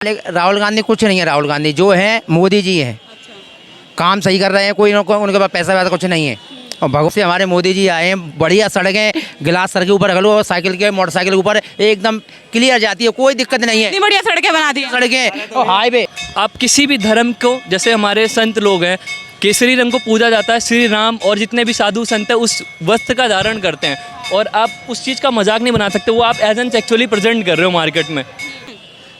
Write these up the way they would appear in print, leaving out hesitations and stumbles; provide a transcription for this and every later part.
राहुल गांधी कुछ नहीं है। राहुल गांधी जो है मोदी जी हैं। काम सही कर रहे हैं, कोई उनके पास पैसा वैसा कुछ नहीं है। और भगवत से हमारे मोदी जी आए हैं, बढ़िया सड़कें, गिलास सर के ऊपर रख लो, साइकिल के मोटरसाइकिल के ऊपर एकदम क्लियर जाती है, कोई दिक्कत नहीं है। इतनी बढ़िया सड़कें बना दी हैं। सड़कें और हाईवे। आप किसी भी धर्म को, जैसे हमारे संत लोग हैं, केसरी रंग को पूजा जाता है, श्री राम और जितने भी साधु संत हैं उस वस्त्र का धारण करते हैं और आप उस चीज़ का मजाक नहीं बना सकते। वो आप एज एन एक्चुअली प्रेजेंट कर रहे हो मार्केट में।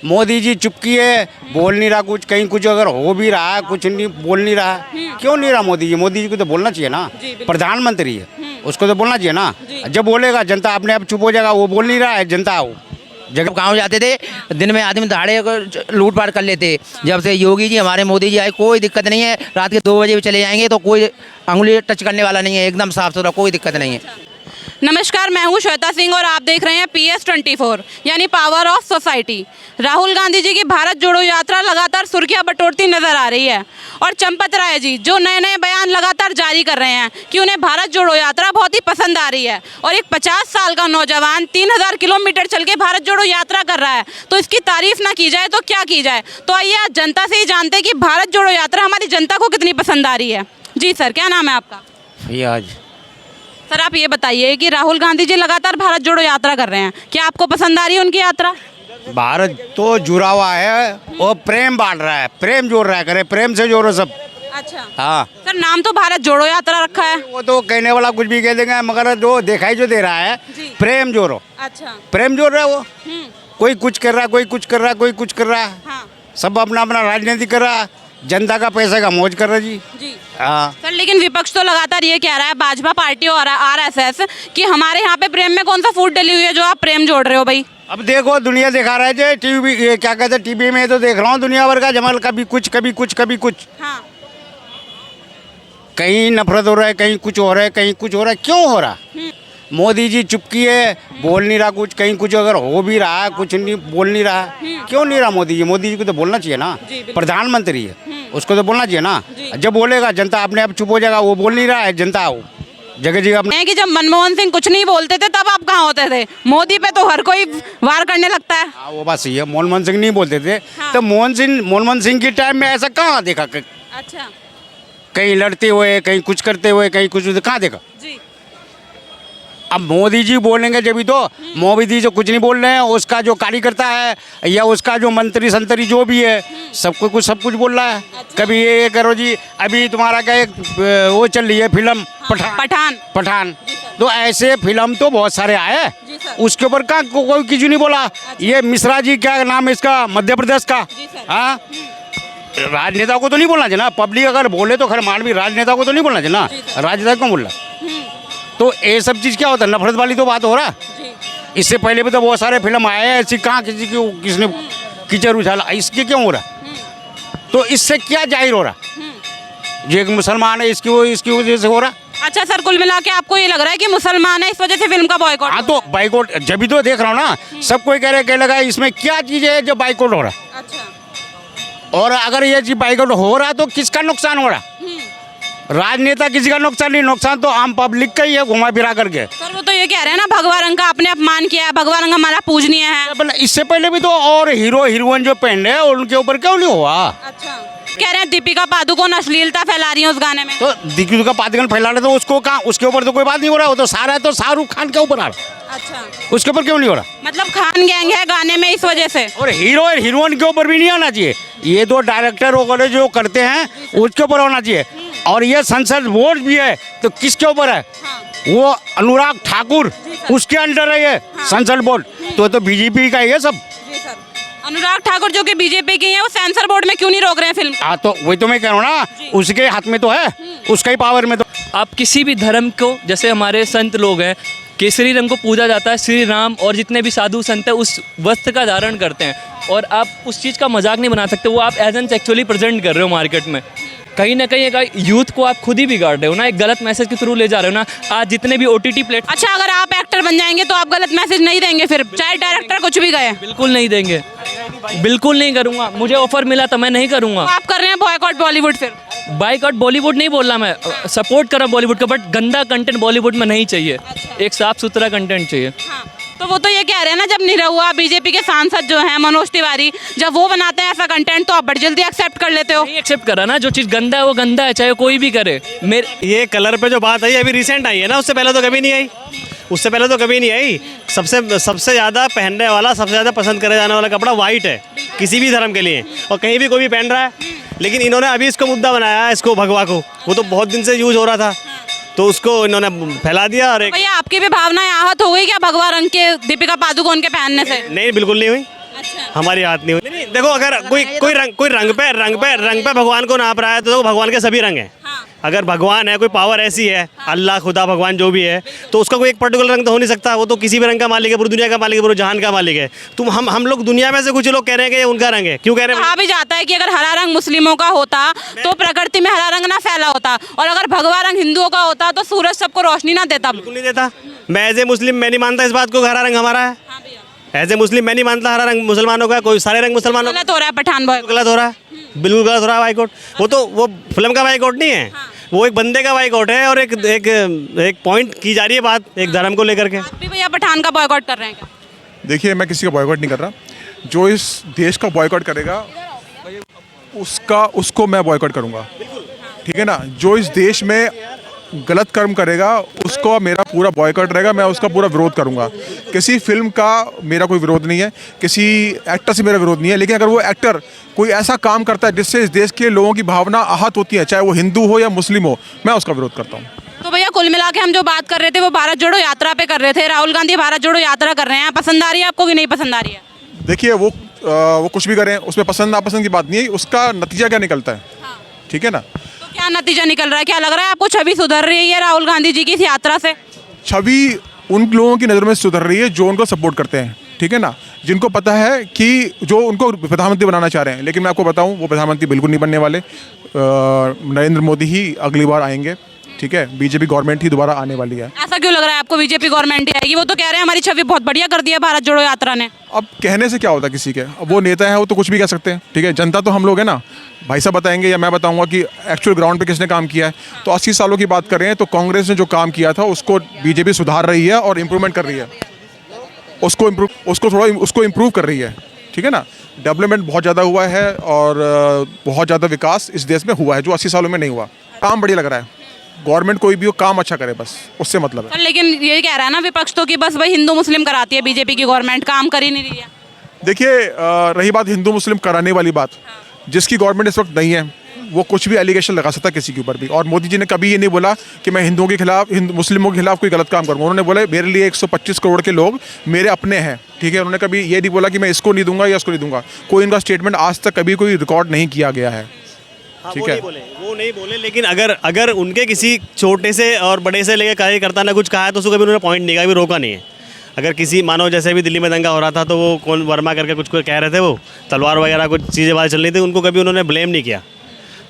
मोदी जी चुपकी है, बोल नहीं रहा कुछ, कहीं कुछ अगर हो भी रहा है कुछ नहीं बोल नहीं रहा। क्यों नहीं रहा मोदी जी? मोदी जी को तो बोलना चाहिए ना, प्रधानमंत्री है, उसको तो बोलना चाहिए ना। जब बोलेगा जनता अपने आप चुप हो जाएगा। वो बोल नहीं रहा है, जनता जब गाँव जाते थे दिन में आदमी दहाड़े लूट पाट कर लेते। जब से योगी जी हमारे मोदी जी आए कोई दिक्कत नहीं है। रात के 2 बजे भी चले जाएंगे तो कोई अंगुली टच करने वाला नहीं है, एकदम साफ सुथरा, कोई दिक्कत नहीं है। नमस्कार, मैं हूं श्वेता सिंह और आप देख रहे हैं PS24 यानी power of society. Rahul Gandhi ji की भारत जोड़ो यात्रा लगातार सुर्खियां बटोरती नजर आ रही है और चंपत राय जी जो नए नए बयान लगातार जारी कर रहे हैं कि उन्हें भारत जोड़ो यात्रा बहुत ही पसंद आ रही है। और एक 50 साल का नौजवान 3000 किलोमीटर चल के भारत जोड़ो यात्रा कर रहा है, तो इसकी तारीफ ना की जाए तो क्या की जाए। तो आइए आज जनता से ही जानते हैं कि भारत जोड़ो यात्रा हमारी जनता को कितनी पसंद आ रही है। जी सर, क्या नाम है आपका? फैयाज। सर आप ये बताइए कि राहुल गांधी जी लगातार भारत जोड़ो यात्रा कर रहे हैं, क्या आपको पसंद आ रही है उनकी यात्रा? भारत तो जुड़ा हुआ है और प्रेम बांट रहा है, प्रेम जोड़ रहा है, करे प्रेम से जोड़ो सब। अच्छा हाँ, सर, नाम तो भारत जोड़ो यात्रा रखा है। वो तो कहने वाला कुछ भी कह देंगे, मगर जो दिखाई जो दे रहा है प्रेम जोड़ो। अच्छा। प्रेम जोड़ रहा है वो। कोई कुछ कर रहा है, कोई कुछ कर रहा है, कोई कुछ कर रहा है। हाँ। सब अपना अपना राजनीति कर रहा है, जनता का पैसे का मौज कर रहा है जी। हाँ। सर लेकिन विपक्ष तो लगातार ये कह रहा है, भाजपा पार्टी और RSS, कि हमारे यहाँ पे प्रेम में कौन सा फूट डली हुई है जो आप प्रेम जोड़ रहे हो भाई। अब देखो दुनिया दिखा रहा है जो टीवी, ये क्या कहते हैं, टीवी में तो देख रहा हूँ दुनिया भर का जमाल, कभी कुछ कभी कुछ कभी कुछ। हाँ। कहीं नफरत हो रहा है, कहीं कुछ हो रहा है, कहीं कुछ हो रहा है। क्यों हो रहा? मोदी जी चुपकी है, बोल नहीं रहा कुछ, कहीं कुछ अगर हो भी रहा है कुछ नहीं बोल नहीं रहा। क्यों नहीं रहा मोदी जी? मोदी जी को तो बोलना चाहिए ना, प्रधानमंत्री है, उसको तो बोलना चाहिए ना। जब बोलेगा जनता अपने आप चुप हो जाएगा। वो बोल नहीं रहा है, जनता जगह जगह अपने। कि जब मनमोहन सिंह कुछ नहीं बोलते थे तब आप कहाँ होते थे? मोदी पे तो हर कोई वार करने लगता है। हाँ, वो बात सही है। मनमोहन सिंह नहीं बोलते थे तो मनमोहन सिंह के टाइम में ऐसा कहाँ देखा? अच्छा। कहीं लड़ते हुए, कहीं कुछ करते हुए, कहीं कुछ कहाँ देखा? जी। अब मोदी जी बोलेंगे जब भी तो। मोदी जी जो कुछ नहीं बोल रहे हैं, उसका जो कार्यकर्ता है या उसका जो मंत्री संतरी जो भी है सबको कुछ सब कुछ बोल रहा है। कभी ये करो जी, अभी तुम्हारा क्या एक वो चल रही है फिल्म पठान। तो ऐसे फिल्म तो बहुत सारे आए, उसके ऊपर कहाँ कोई किसी नहीं बोला। ये मिश्रा जी, क्या नाम है इसका, मध्य प्रदेश का। हाँ, राजनेता को तो नहीं बोलना चाहिए ना। पब्लिक अगर बोले तो खैर मान भी, राजनेता को तो नहीं बोलना चाहिए ना। राजनेता क्यों बोल रहा? तो ये सब चीज़ क्या होता है? नफरत वाली तो बात हो रहा है। इससे पहले भी तो बहुत सारे फिल्म आए हैं ऐसी, कहाँ किसने कीचड़ उछाला, इसके क्यों हो रहा? तो इससे क्या जाहिर हो रहा? जो एक मुसलमान है इसकी वजह से हो रहा। अच्छा सर, कुल मिला के आपको ये लग रहा है कि मुसलमान है इस वजह से फिल्म का बॉयकॉट? हाँ, तो बाइकआउट जब भी तो देख रहा हूँ ना, सब कोई कह रहे कह लगा इसमें क्या चीज़ है जो बाइकआउट हो रहा है। अच्छा। और अगर ये चीज बाइकआउट हो रहा तो किसका नुकसान हो रहा? राजनेता किसी का नुकसान नहीं, नुकसान तो आम पब्लिक का ही है, घुमा फिरा करके। सर वो तो ये कह रहे हैं ना, भगवा रंग का आपने अपमान किया है, भगवा रंग हमारा पूजनीय है। इससे पहले भी तो और हीरो हीरोइन जो पहन रहे हैं उनके ऊपर क्यों नहीं हुआ? अच्छा। कह रहे हैं दीपिका पादुकोण अश्लीलता फैला रही है उस गाने में। तो दीपिका पादुकोण फैला रहे तो उसको कहाँ, उसके ऊपर तो कोई बात नहीं हो रहा। वो तो सारा है तो शाहरुख खान के ऊपर आ रहा। अच्छा। उसके ऊपर क्यों नहीं हो रहा? मतलब खान गैंग है गाने में इस वजह से। और हीरो हीरोइन के ऊपर भी नहीं आना चाहिए। ये दो डायरेक्टर वगैरह जो करते हैं उसके ऊपर होना चाहिए। और ये संसद बोर्ड भी है तो किसके ऊपर है? वो अनुराग ठाकुर, उसके अंडर है ये संसद बोर्ड। तो बीजेपी का ही है सब। अनुराग ठाकुर जो कि बीजेपी की है, वो सेंसर बोर्ड में क्यों नहीं रोक रहे हैं फिल्म? हाँ, तो वही तो मैं कह रहा हूँ ना, उसके हाथ में तो है, उसका ही पावर में तो। आप किसी भी धर्म को, जैसे हमारे संत लोग हैं, केसरी रंग को पूजा जाता है, श्री राम और जितने भी साधु संत हैं उस वस्त्र का धारण करते हैं और आप उस चीज़ का मजाक नहीं बना सकते। वो आप एज एन एक्चुअली प्रेजेंट कर रहे हो मार्केट में। कहीं ना कहीं एक यूथ को आप खुद ही बिगाड़ रहे हो ना, एक गलत मैसेज के थ्रू ले जा रहे हो ना। आज जितने भी OTT प्लेटफॉर्म। अच्छा, अगर आप एक्टर बन जाएंगे तो आप गलत मैसेज नहीं देंगे फिर, चाहे डायरेक्टर कुछ भी गए? बिल्कुल नहीं देंगे, बिल्कुल नहीं करूँगा। मुझे ऑफर मिला तो मैं नहीं करूँगा। तो आप कर रहे हैं बॉयकॉट बॉलीवुड? फिर बाइकआउट बॉलीवुड नहीं बोल रहा मैं, सपोर्ट कर रहा हूँ बॉलीवुड का, बट गंदा कंटेंट बॉलीवुड में नहीं चाहिए। एक साफ सुथरा कंटेंट चाहिए। तो वो तो ये कह रहे हैं ना, जब निरहुआ बीजेपी के सांसद जो हैं मनोज तिवारी, जब वो बनाते हैं ऐसा कंटेंट तो आप बड़ी जल्दी एक्सेप्ट कर लेते हो। नहीं एक्सेप्ट करा ना, जो चीज़ गंदा है वो गंदा है, चाहे कोई भी करे। मेरे ये कलर पे जो बात आई अभी रिसेंट आई है ना, उससे पहले तो कभी नहीं आई, उससे पहले तो कभी नहीं आई। सबसे ज़्यादा पहनने वाला, सबसे ज़्यादा पसंद करे जाने वाला कपड़ा वाइट है किसी भी धर्म के लिए, और कहीं भी कोई भी पहन रहा है। लेकिन इन्होंने अभी इसको मुद्दा बनाया है, इसको भगवा को, वो तो बहुत दिन से यूज हो रहा था, तो उसको इन्होंने फैला दिया। और एक भैया आपकी भी भावनाएं आहत हो गई क्या भगवा रंग के दीपिका पादुकोण के पहनने से? नहीं, बिल्कुल नहीं हुई। अच्छा। हमारी हाथ नहीं हुई। नहीं, देखो, अगर कोई रंग पे भगवान को नाप रहा है तो भगवान के सभी रंग हैं। हाँ। अगर भगवान है, कोई पावर ऐसी है, अल्लाह, खुदा, भगवान जो भी है, तो उसका कोई एक पर्टिकुलर रंग तो हो नहीं सकता। वो तो किसी भी रंग का मालिक है, पूरी दुनिया का मालिक है, पूरे जहान का मालिक है। तुम हम लोग दुनिया में से कुछ लोग कह रहे हैं कि ये उनका रंग है, क्यों कह रहे हैं? कहा भी जाता है कि अगर हरा रंग मुस्लिमों का होता तो प्रकृति में हरा रंग ना फैला होता, और अगर भगवा रंग हिंदुओं का होता तो सूरज सबको रोशनी ना देता। बिल्कुल नहीं देता। मैं एज ए मुस्लिम मैं नहीं मानता इस बात को, हरा रंग हमारा है। एज ए मुस्लिम मैं नहीं मानता हरा रंग मुसलमानों का, कोई सारे रंग मुसलमानों का। गलत हो रहा है पठान बॉय। गलत हो रहा है, बिल्कुल गलत हो रहा है बाइकआउट। वो फिल्म का बाइकआउट नहीं है, वो एक बंदे का बाइकआउट है, और एक पॉइंट की जा रही है बात, एक धर्म को लेकर के। आप भी भैया पठान का बॉयकॉट कर रहे हैं क्या? देखिए, मैं किसी का बॉयकॉट नहीं कर रहा। जो इस देश का बॉयकॉट करेगा उसको मैं बॉयकॉट करूंगा, ठीक है ना। जो इस देश में गलत कर्म करेगा उसको मेरा पूरा बॉयकॉट रहेगा, मैं उसका पूरा विरोध करूंगा। किसी फिल्म का मेरा कोई विरोध नहीं है, किसी एक्टर से मेरा विरोध नहीं है, लेकिन अगर वो एक्टर कोई ऐसा काम करता है जिससे इस देश के लोगों की भावना आहत होती है, चाहे वो हिंदू हो या मुस्लिम हो, मैं उसका विरोध करता हूँ। तो भैया कुल मिला के हम जो बात कर रहे थे वो भारत जोड़ो यात्रा पे कर रहे थे। राहुल गांधी भारत जोड़ो यात्रा कर रहे हैं, पसंद आ रही है आपको कि नहीं पसंद आ रही है? देखिए, वो कुछ भी करें, उसमें पसंद नापसंद की बात नहीं है, उसका नतीजा क्या निकलता है, ठीक है ना। तो क्या नतीजा निकल रहा है? क्या लग रहा है आपको छवि सुधर रही है राहुल गांधी जी की इस यात्रा से? छवि उन लोगों की नज़र में सुधर रही है जो उनको सपोर्ट करते हैं, ठीक है ना, जिनको पता है कि जो उनको प्रधानमंत्री बनाना चाह रहे हैं। लेकिन मैं आपको बताऊं, वो प्रधानमंत्री बिल्कुल नहीं बनने वाले। नरेंद्र मोदी ही अगली बार आएंगे, ठीक है। बीजेपी गवर्नमेंट ही दोबारा आने वाली है। ऐसा क्यों लग रहा है आपको बीजेपी गवर्नमेंट ही आएगी? वो तो कह रहे हैं हमारी छवि बहुत बढ़िया कर दी है भारत जोड़ो यात्रा ने। अब कहने से क्या होता है किसी के, अब वो नेता है, वो तो कुछ भी कह सकते हैं, ठीक है। जनता तो हम लोग हैं ना, भाई साहब बताएंगे या मैं बताऊंगा कि एक्चुअल ग्राउंड पे किसने काम किया है। तो 80 सालों की बात करें तो कांग्रेस ने जो काम किया था उसको बीजेपी सुधार रही है और इम्प्रूवमेंट कर रही है, उसको इम्प्रूव कर रही है, ठीक है ना। डेवलपमेंट बहुत ज़्यादा हुआ है और बहुत ज़्यादा विकास इस देश में हुआ है जो 80 सालों में नहीं हुआ। काम बढ़िया लग रहा है। गवर्नमेंट कोई भी हो, काम अच्छा करे, बस उससे मतलब है। पर लेकिन ये कह रहा है ना विपक्ष तो कि बस भाई हिंदू मुस्लिम कराती है बीजेपी की गवर्नमेंट, काम कर ही नहीं रही है। देखिए, रही बात हिंदू मुस्लिम कराने वाली बात, जिसकी गवर्नमेंट इस वक्त नहीं है वो कुछ भी एलिगेशन लगा सकता है किसी के ऊपर भी। और मोदी जी ने कभी ये नहीं बोला कि मैं हिंदुओं के खिलाफ, मुस्लिमों के खिलाफ कोई गलत काम करूँगा। उन्होंने बोला मेरे लिए 125 करोड़ के लोग मेरे अपने हैं, ठीक है। उन्होंने कभी ये नहीं बोला कि मैं इसको नहीं दूंगा या उसको नहीं दूंगा। कोई इनका स्टेटमेंट आज तक कभी कोई रिकॉर्ड नहीं किया गया है, ठीक है। वो नहीं बोले, लेकिन अगर उनके किसी छोटे से और बड़े से लेकर कार्यकर्ता ने कुछ कहा है तो उसको कभी उन्होंने पॉइंट नहीं कहा, कभी रोका नहीं है। अगर किसी, मानो जैसे भी दिल्ली में दंगा हो रहा था तो वो कौन वर्मा करके कुछ कह रहे थे, वो तलवार वगैरह कुछ चीज़ें बात चल रही थी, उनको कभी उन्होंने ब्लेम नहीं किया।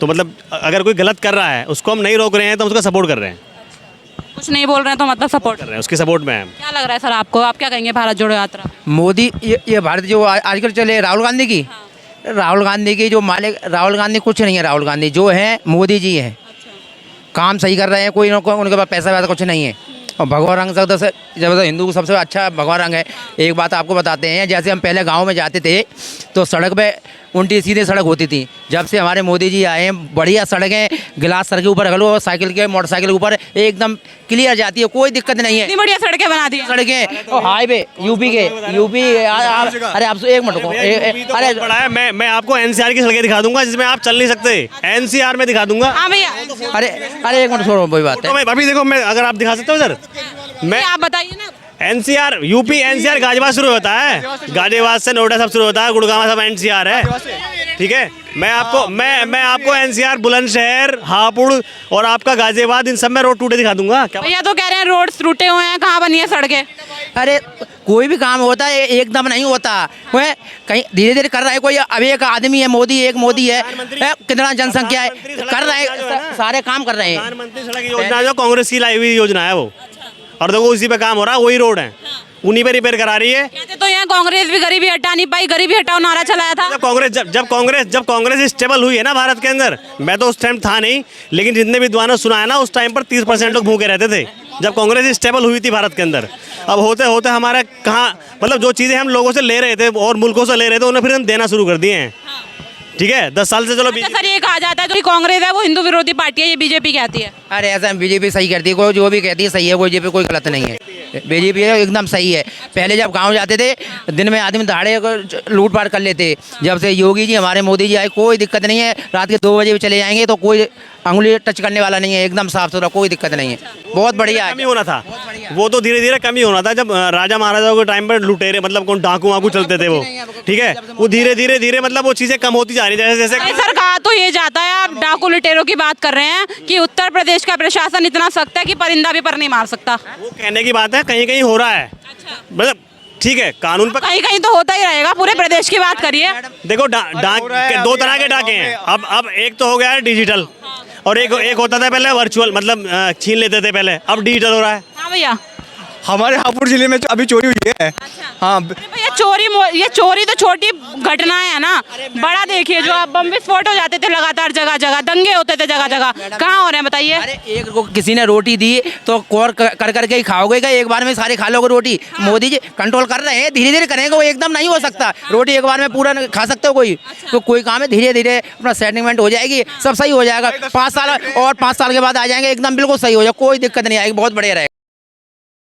तो मतलब अगर कोई गलत कर रहा है उसको हम नहीं रोक रहे हैं तो उसका सपोर्ट कर रहे हैं। कुछ नहीं बोल रहे हैं तो मतलब सपोर्ट कर रहे हैं, उसके सपोर्ट में हैं। क्या लग रहा है सर आपको? आप क्या कहेंगे भारत जोड़ो यात्रा? मोदी ये भारत जो आजकल चले राहुल गांधी की, राहुल गांधी की जो मालिक, राहुल गांधी कुछ नहीं है। राहुल गांधी जो है मोदी जी हैं, काम सही कर रहे हैं, कोई उनके पास पैसा वैसा कुछ नहीं है। और भगवा रंग जब हिंदू को सबसे अच्छा भगवा रंग है। एक बात आपको बताते हैं, जैसे हम पहले गांव में जाते थे तो सड़क पे उल्टी सीधी सड़क होती थी। जब से हमारे मोदी जी आए हैं, बढ़िया सड़कें, गिलास सर के ऊपर रख लो, साइकिल के मोटरसाइकिल के ऊपर एकदम क्लियर जाती है, कोई दिक्कत नहीं है। इतनी बढ़िया सड़कें बना दी सड़कें और हाईवे यूपी अरे आप एक मिनट को, अरे बड़ा है। मैं आपको एनसीआर की सड़कें दिखा दूंगा जिसमें आप चल नहीं सकते, एनसीआर में दिखा दूंगा। हाँ भैया, अरे एक मिनट छोड़ो, वही बात है। अभी देखो, मैं अगर आप दिखा सकते हो सर, मैं आप बताइए ना। एनसीआर यूपी, एनसीआर गाजियाबाद शुरू होता है, गाजियाबाद से नोएडा सब शुरू होता है, गुड़गांव सब एनसीआर है, ठीक है। मैं आपको एनसीआर, बुलंदशहर, हापुड़ और आपका गाजियाबाद, इन सब में रोड टूटे दिखा दूंगा। क्या भैया तो कह रहे हैं रोड टूटे हुए हैं, कहाँ बनी है सड़कें? अरे कोई भी काम होता है एकदम नहीं होता, वह कहीं धीरे धीरे कर रहा है कोई। अब एक आदमी है, मोदी है, कितना जनसंख्या है, कर रहा है, सारे काम कर रहे हैं। प्रधानमंत्री सड़क योजना जो कांग्रेस की लाई हुई योजना है वो, और देखो उसी पे काम हो रहा है, वही रोड है, उन्हीं पे रिपेयर करा रही है। कहते तो यहाँ कांग्रेस भी गरीबी हटा नहीं पाई, गरीबी हटाओ नारा चलाया था। जब कांग्रेस स्टेबल हुई है ना भारत के अंदर, मैं तो उस टाइम था नहीं, लेकिन जितने विद्वानों सुना है ना, उस टाइम पर 30% लोग भूखे रहते थे। जब कांग्रेस स्टेबल हुई थी भारत के अंदर। अब होते होते हमारे कहाँ मतलब जो चीज़ें हम लोगों से ले रहे थे और मुल्कों से ले रहे थे उन्हें फिर हम देना शुरू कर दिए हैं। ठीक है, 10 साल से चलो अच्छा सर, ये कहा जाता है जो कांग्रेस है वो हिंदू विरोधी पार्टी है, ये बीजेपी कहती है। अरे ऐसा बीजेपी सही करती है, कोई जो भी कहती है सही है, बीजेपी कोई गलत नहीं है। बीजेपी एकदम सही है। पहले जब गांव जाते थे दिन में आदमी दहाड़े लूट पाट कर लेते, जब से योगी जी हमारे मोदी जी आए कोई दिक्कत नहीं है। रात के 2 बजे भी चले जाएंगे तो कोई अंगुली टच करने वाला नहीं है, एकदम साफ सुथरा, कोई दिक्कत नहीं है। बहुत बढ़िया है। कम ही होना था वो तो, धीरे धीरे कम ही होना था। जब राजा महाराजाओं के टाइम पर लुटेरे मतलब कौन डाकू वाकू चलते थे वो, ठीक है, वो धीरे धीरे धीरे मतलब वो चीज़ें कम होती जा रही जैसे जैसे। सर कहा तो ये जाता है, आप डाकू लुटेरों की बात कर रहे हैं कि उत्तर प्रदेश का प्रशासन इतना सख्त है कि परिंदा भी पर नहीं मार सकता। वो कहने की बात है, कहीं कहीं हो रहा है, मतलब ठीक है कानून पर कहीं कहीं तो होता ही रहेगा, पूरे प्रदेश की बात करिए। देखो डाक 2 तरह के डाके हैं। अब एक तो हो गया है डिजिटल और एक होता था पहले वर्चुअल, मतलब छीन लेते थे पहले, अब डिजिटल हो रहा है। हाँ भैया, हमारे हापुड़ जिले में अभी चोरी हुई है। हाँ, भैया ये चोरी तो छोटी घटनाएं है ना, बड़ा देखिए जो आप बम विस्फोट हो जाते थे लगातार, जगह जगह दंगे होते थे, जगह जगह कहाँ हो रहे हैं बताइए। अरे एक को किसी ने रोटी दी तो कौर कर करके ही खाओगे क्या? एक बार में सारे खा लोगे रोटी? मोदी जी कंट्रोल कर रहे हैं, धीरे धीरे करेंगे, वो एकदम नहीं हो सकता। रोटी एक बार में पूरा खा सकते हो कोई? तो कोई काम है धीरे धीरे अपना सेटलमेंट हो जाएगी, सब सही हो जाएगा। 5 साल और 5 साल के बाद आ जाएंगे, एकदम बिल्कुल सही हो जाएगा, कोई दिक्कत नहीं आएगी, बहुत बढ़िया रहेगा।